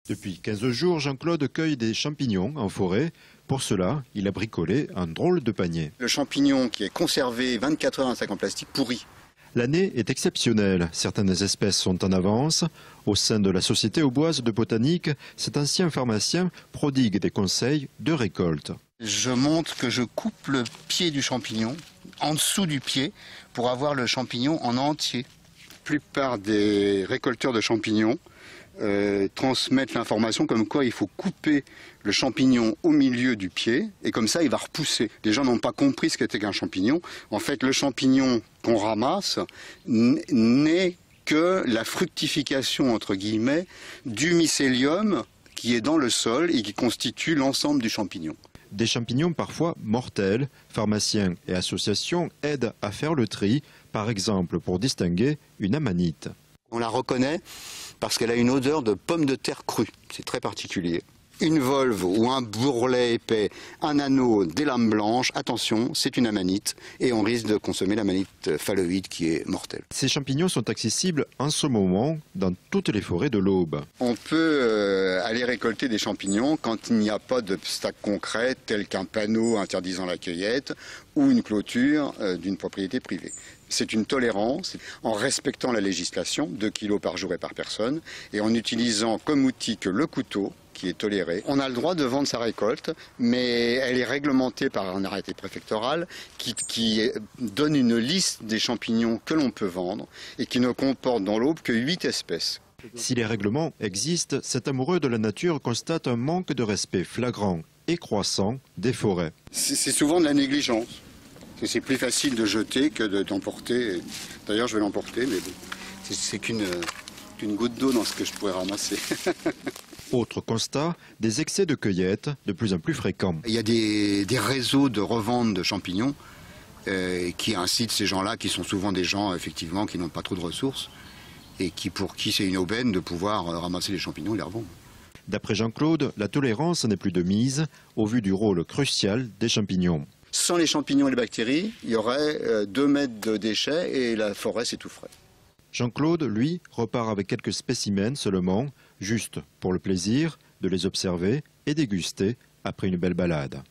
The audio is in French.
Depuis 15 jours, Jean-Claude cueille des champignons en forêt. Pour cela, il a bricolé un drôle de panier. Le champignon qui est conservé 24 heures dans un sac en plastique pourri. L'année est exceptionnelle. Certaines espèces sont en avance. Au sein de la Société auboise de botanique, cet ancien pharmacien prodigue des conseils de récolte. Je montre que je coupe le pied du champignon, en dessous du pied, pour avoir le champignon en entier. La plupart des récolteurs de champignons transmettent l'information comme quoi il faut couper le champignon au milieu du pied et comme ça il va repousser. Les gens n'ont pas compris ce qu'était qu'un champignon. En fait, le champignon qu'on ramasse n'est que la fructification entre guillemets du mycélium qui est dans le sol et qui constitue l'ensemble du champignon. Des champignons parfois mortels. Pharmaciens et associations aident à faire le tri, par exemple pour distinguer une amanite. On la reconnaît parce qu'elle a une odeur de pomme de terre crue. C'est très particulier. Une volve ou un bourrelet épais, un anneau, des lames blanches, attention, c'est une amanite et on risque de consommer l'amanite phalloïde qui est mortelle. Ces champignons sont accessibles en ce moment dans toutes les forêts de l'Aube. On peut aller récolter des champignons quand il n'y a pas d'obstacle concret tel qu'un panneau interdisant la cueillette ou une clôture d'une propriété privée. C'est une tolérance en respectant la législation, 2 kilos par jour et par personne, et en utilisant comme outil que le couteau, qui est toléré. On a le droit de vendre sa récolte, mais elle est réglementée par un arrêté préfectoral qui donne une liste des champignons que l'on peut vendre et qui ne comporte dans l'Aube que 8 espèces. Si les règlements existent, cet amoureux de la nature constate un manque de respect flagrant et croissant des forêts. C'est souvent de la négligence. C'est plus facile de jeter que d'emporter. D'ailleurs, je vais l'emporter, mais bon, c'est qu'une goutte d'eau dans ce que je pourrais ramasser. Autre constat, des excès de cueillette de plus en plus fréquents. Il y a des réseaux de revente de champignons qui incitent ces gens-là, qui sont souvent des gens effectivement qui n'ont pas trop de ressources et pour qui c'est une aubaine de pouvoir ramasser les champignons et les revendre. D'après Jean-Claude, la tolérance n'est plus de mise au vu du rôle crucial des champignons. Sans les champignons et les bactéries, il y aurait 2 mètres de déchets et la forêt s'étoufferait. Jean-Claude, lui, repart avec quelques spécimens seulement, juste pour le plaisir de les observer et déguster après une belle balade.